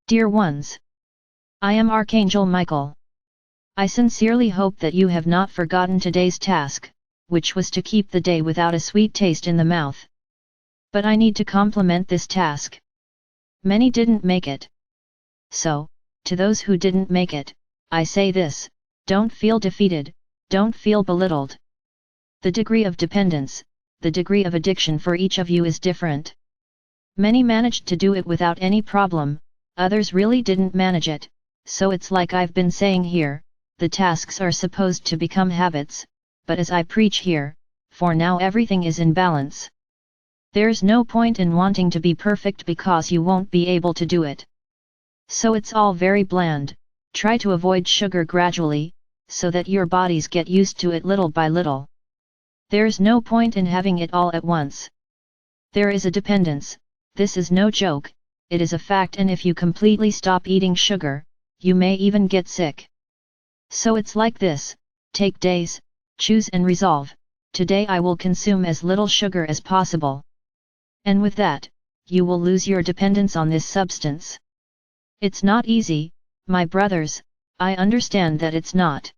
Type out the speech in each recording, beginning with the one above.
Dear ones, I am Archangel Michael. I sincerely hope that you have not forgotten today's task, which was to keep the day without a sweet taste in the mouth. But I need to compliment this task. Many didn't make it. So, to those who didn't make it, I say this: don't feel defeated, don't feel belittled. The degree of dependence, the degree of addiction for each of you is different. Many managed to do it without any problem, others really didn't manage it, so it's like I've been saying here, the tasks are supposed to become habits, but as I preach here, for now everything is in balance. There's no point in wanting to be perfect because you won't be able to do it. So it's all very bland. Try to avoid sugar gradually, so that your bodies get used to it little by little. There's no point in having it all at once. There is a dependence, this is no joke, it is a fact, and if you completely stop eating sugar, you may even get sick. So it's like this: take days, choose and resolve, today I will consume as little sugar as possible. And with that, you will lose your dependence on this substance. It's not easy, my brothers, I understand that it's not.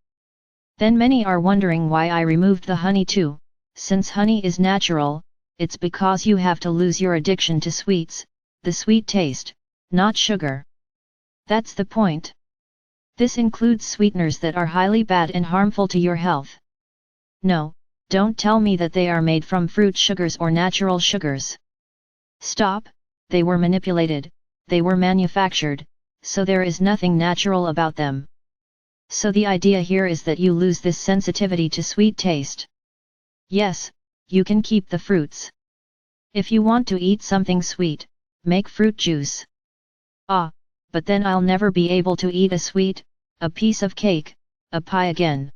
Then many are wondering why I removed the honey too. Since honey is natural, it's because you have to lose your addiction to sweets, the sweet taste, not sugar. That's the point. This includes sweeteners that are highly bad and harmful to your health. No, don't tell me that they are made from fruit sugars or natural sugars. Stop, they were manipulated, they were manufactured, so there is nothing natural about them. So the idea here is that you lose this sensitivity to sweet taste. Yes, you can keep the fruits. If you want to eat something sweet, make fruit juice. Ah, but then I'll never be able to eat a sweet, a piece of cake, a pie again.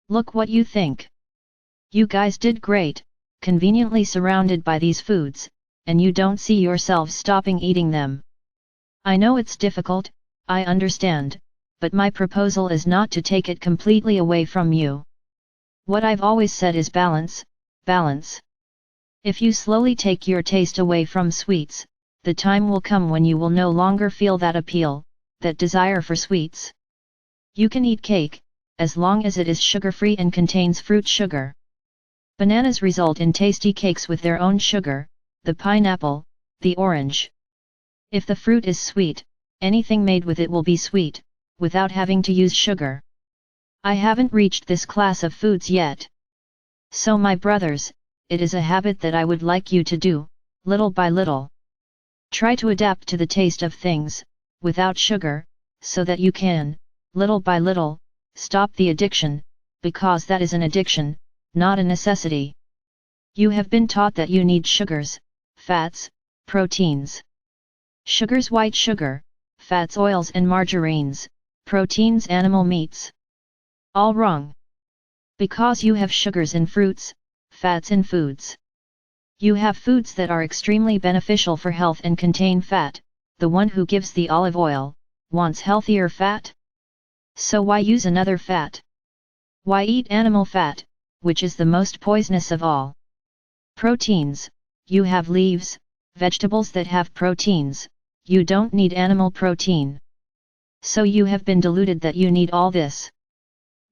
Look what you think. You guys did great, conveniently surrounded by these foods, and you don't see yourselves stopping eating them. I know it's difficult, I understand, but my proposal is not to take it completely away from you. What I've always said is balance, balance. If you slowly take your taste away from sweets, the time will come when you will no longer feel that appeal, that desire for sweets. You can eat cake, as long as it is sugar-free and contains fruit sugar. Bananas result in tasty cakes with their own sugar, the pineapple, the orange. If the fruit is sweet, anything made with it will be sweet, without having to use sugar. I haven't reached this class of foods yet. So my brothers, it is a habit that I would like you to do, little by little. Try to adapt to the taste of things, without sugar, so that you can, little by little, stop the addiction, because that is an addiction, not a necessity. You have been taught that you need sugars, fats, proteins. Sugars, white sugar, fats, oils and margarines, proteins, animal meats. All wrong. Because you have sugars in fruits, fats in foods. You have foods that are extremely beneficial for health and contain fat. The one who gives the olive oil, wants healthier fat? So why use another fat? Why eat animal fat, which is the most poisonous of all? Proteins, you have leaves, vegetables that have proteins, you don't need animal protein. So you have been deluded that you need all this.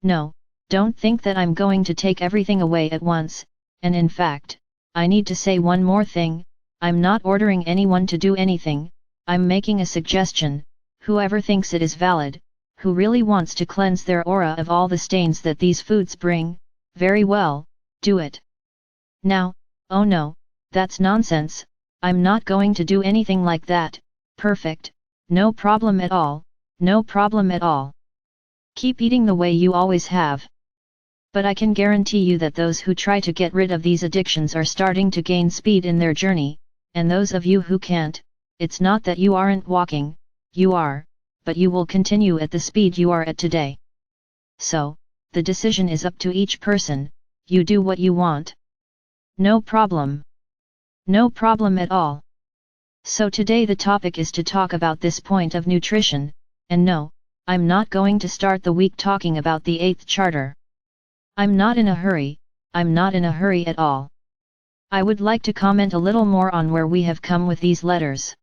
No, don't think that I'm going to take everything away at once, and in fact, I need to say one more thing, I'm not ordering anyone to do anything, I'm making a suggestion. Whoever thinks it is valid, who really wants to cleanse their aura of all the stains that these foods bring, very well, do it. Now, oh no, that's nonsense, I'm not going to do anything like that. Perfect, no problem at all, no problem at all. Keep eating the way you always have. But I can guarantee you that those who try to get rid of these addictions are starting to gain speed in their journey, and those of you who can't, it's not that you aren't walking, you are, but you will continue at the speed you are at today. So, the decision is up to each person, you do what you want. No problem. No problem at all. So today the topic is to talk about this point of nutrition, and no, I'm not going to start the week talking about the 8th charter. I'm not in a hurry, I'm not in a hurry at all. I would like to comment a little more on where we have come with these letters.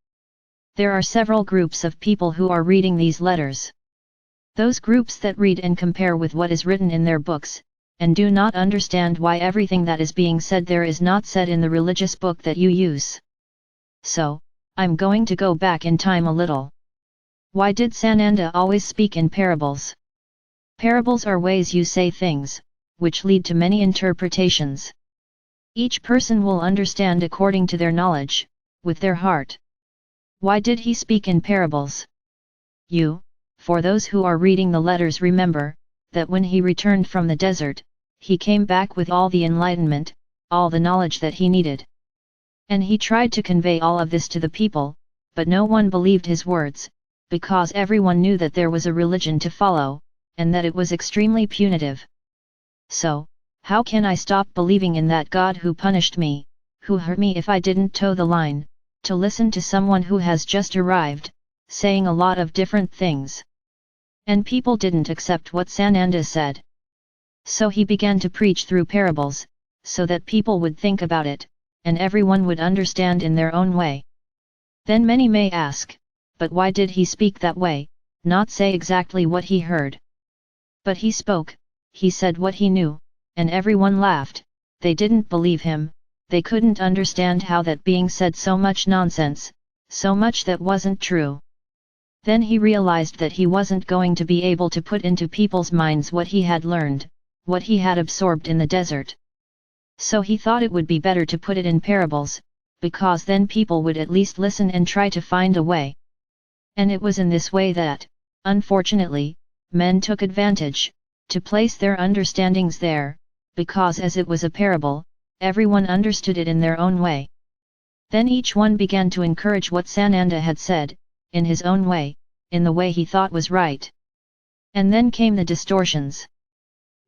There are several groups of people who are reading these letters. Those groups that read and compare with what is written in their books, and do not understand why everything that is being said there is not said in the religious book that you use. So, I'm going to go back in time a little. Why did Sananda always speak in parables? Parables are ways you say things, which lead to many interpretations. Each person will understand according to their knowledge, with their heart. Why did he speak in parables? For those who are reading the letters, remember, that when he returned from the desert, he came back with all the enlightenment, all the knowledge that he needed. And he tried to convey all of this to the people, but no one believed his words, because everyone knew that there was a religion to follow, and that it was extremely punitive. So, how can I stop believing in that God who punished me, who hurt me if I didn't toe the line, to listen to someone who has just arrived, saying a lot of different things? And people didn't accept what Sananda said. So he began to preach through parables, so that people would think about it, and everyone would understand in their own way. Then many may ask, but why did he speak that way, not say exactly what he heard? But he spoke, he said what he knew, and everyone laughed. They didn't believe him, they couldn't understand how that being said so much nonsense, so much that wasn't true. Then he realized that he wasn't going to be able to put into people's minds what he had learned, what he had absorbed in the desert. So he thought it would be better to put it in parables, because then people would at least listen and try to find a way. And it was in this way that, unfortunately, men took advantage, to place their understandings there, because as it was a parable, everyone understood it in their own way. Then each one began to encourage what Sananda had said, in his own way, in the way he thought was right. And then came the distortions.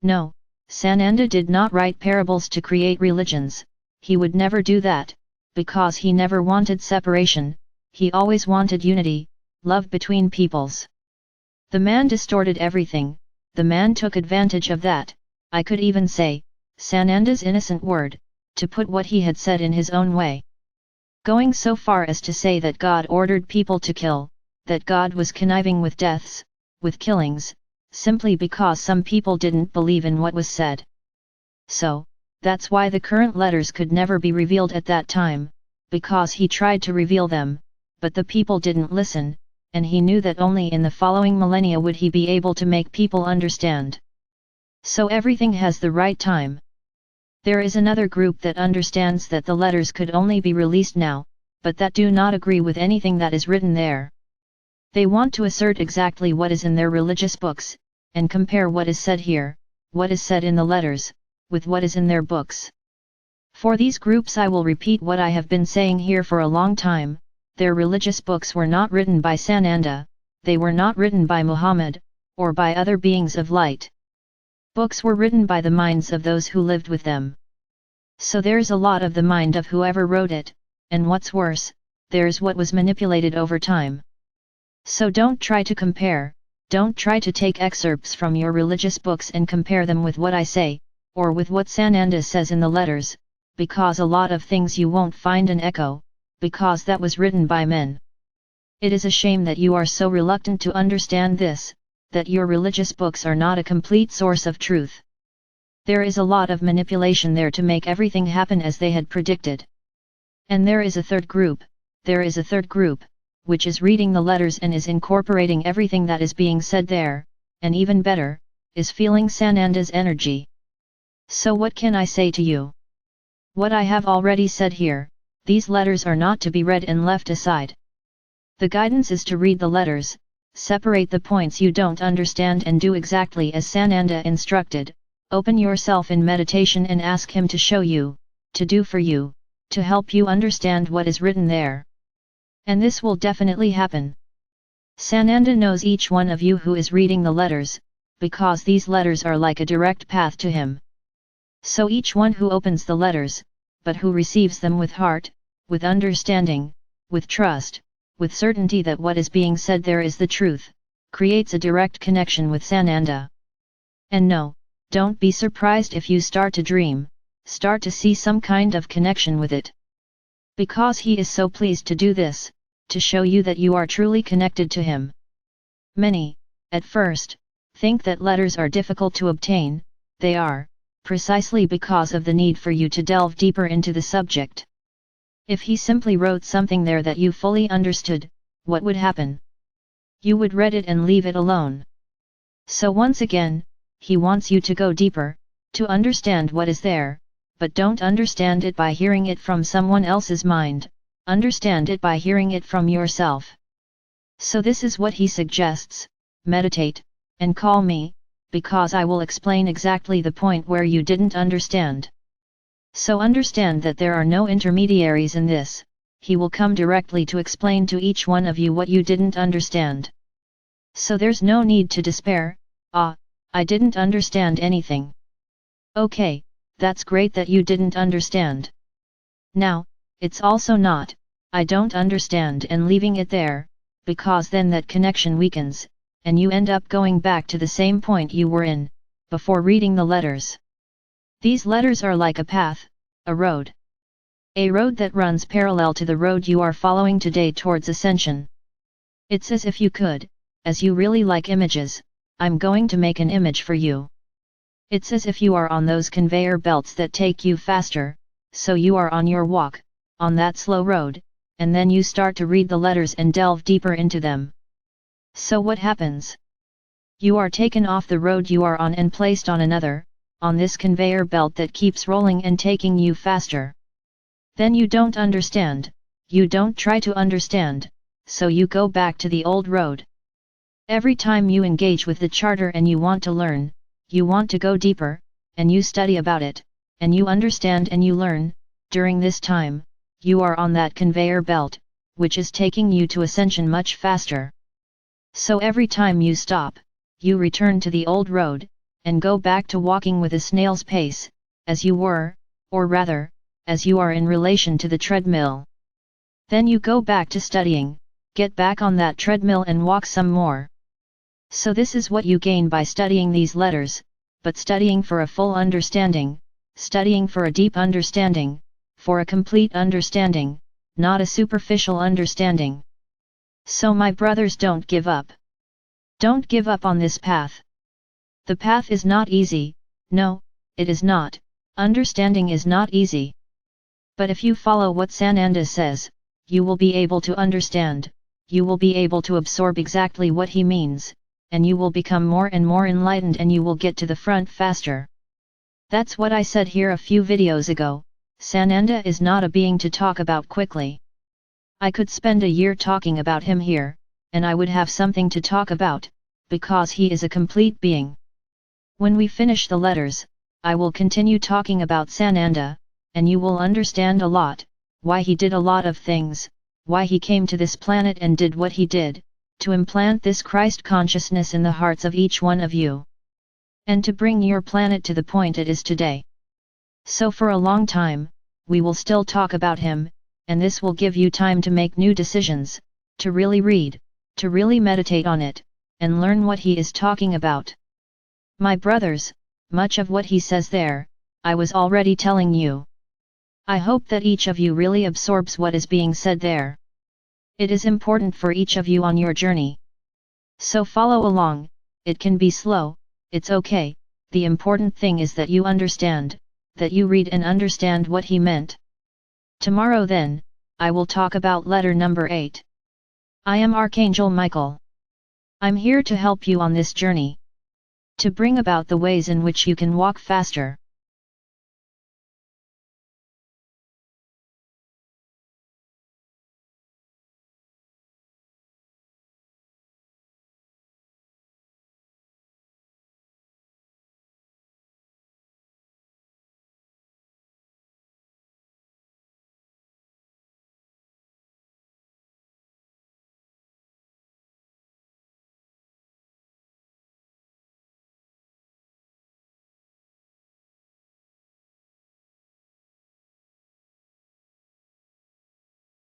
No, Sananda did not write parables to create religions, he would never do that, because he never wanted separation, he always wanted unity, love between peoples. The man distorted everything, the man took advantage of that, I could even say, Sananda's innocent word, to put what he had said in his own way. Going so far as to say that God ordered people to kill, that God was conniving with deaths, with killings, simply because some people didn't believe in what was said. So, that's why the current letters could never be revealed at that time, because he tried to reveal them, but the people didn't listen, and he knew that only in the following millennia would he be able to make people understand. So everything has the right time. There is another group that understands that the letters could only be released now, but that do not agree with anything that is written there. They want to assert exactly what is in their religious books, and compare what is said here, what is said in the letters, with what is in their books. For these groups I will repeat what I have been saying here for a long time, their religious books were not written by Sananda, they were not written by Muhammad, or by other beings of light. Books were written by the minds of those who lived with them. So there's a lot of the mind of whoever wrote it, and what's worse, there's what was manipulated over time. So don't try to compare, don't try to take excerpts from your religious books and compare them with what I say, or with what Sananda says in the letters, because a lot of things you won't find an echo, because that was written by men. It is a shame that you are so reluctant to understand this, that your religious books are not a complete source of truth. There is a lot of manipulation there to make everything happen as they had predicted. And there is a third group, which is reading the letters and is incorporating everything that is being said there, and even better, is feeling Sananda's energy. So what can I say to you? What I have already said here, these letters are not to be read and left aside. The guidance is to read the letters, separate the points you don't understand and do exactly as Sananda instructed, open yourself in meditation and ask him to show you, to do for you, to help you understand what is written there. And this will definitely happen. Sananda knows each one of you who is reading the letters, because these letters are like a direct path to him. So each one who opens the letters, but who receives them with heart, with understanding, with trust, with certainty that what is being said there is the truth, creates a direct connection with Sananda. And no, don't be surprised if you start to dream, start to see some kind of connection with it. Because he is so pleased to do this, to show you that you are truly connected to him. Many, at first, think that letters are difficult to obtain. They are, precisely because of the need for you to delve deeper into the subject. If he simply wrote something there that you fully understood, what would happen? You would read it and leave it alone. So once again, he wants you to go deeper, to understand what is there, but don't understand it by hearing it from someone else's mind, understand it by hearing it from yourself. So this is what he suggests: meditate, and call me, because I will explain exactly the point where you didn't understand. So understand that there are no intermediaries in this. He will come directly to explain to each one of you what you didn't understand. So there's no need to despair. I didn't understand anything. Okay, that's great that you didn't understand. Now, it's also not, I don't understand, and leaving it there, because then that connection weakens, and you end up going back to the same point you were in, before reading the letters. These letters are like a path, a road. A road that runs parallel to the road you are following today towards ascension. It's as if you could, as you really like images, I'm going to make an image for you. It's as if you are on those conveyor belts that take you faster, so you are on your walk, on that slow road, and then you start to read the letters and delve deeper into them. So what happens? You are taken off the road you are on and placed on another, on this conveyor belt that keeps rolling and taking you faster. Then you don't understand, you don't try to understand, so you go back to the old road. Every time you engage with the charter and you want to learn, you want to go deeper, and you study about it, and you understand and you learn, during this time, you are on that conveyor belt, which is taking you to ascension much faster. So every time you stop, you return to the old road, and go back to walking with a snail's pace, as you were, or rather, as you are in relation to the treadmill. Then you go back to studying, get back on that treadmill and walk some more. So this is what you gain by studying these letters, but studying for a full understanding, studying for a deep understanding, for a complete understanding, not a superficial understanding. So my brothers, don't give up. Don't give up on this path. The path is not easy, no, it is not, understanding is not easy. But if you follow what Sananda says, you will be able to understand, you will be able to absorb exactly what he means, and you will become more and more enlightened and you will get to the front faster. That's what I said here a few videos ago. Sananda is not a being to talk about quickly. I could spend a year talking about him here, and I would have something to talk about, because he is a complete being. When we finish the letters, I will continue talking about Sananda, and you will understand a lot, why he did a lot of things, why he came to this planet and did what he did, to implant this Christ consciousness in the hearts of each one of you. And to bring your planet to the point it is today. So for a long time, we will still talk about him, and this will give you time to make new decisions, to really read, to really meditate on it, and learn what he is talking about. My brothers, much of what he says there, I was already telling you. I hope that each of you really absorbs what is being said there. It is important for each of you on your journey. So follow along, it can be slow, it's okay, the important thing is that you understand, that you read and understand what he meant. Tomorrow then, I will talk about letter number 8. I am Archangel Michael. I'm here to help you on this journey. To bring about the ways in which you can walk faster.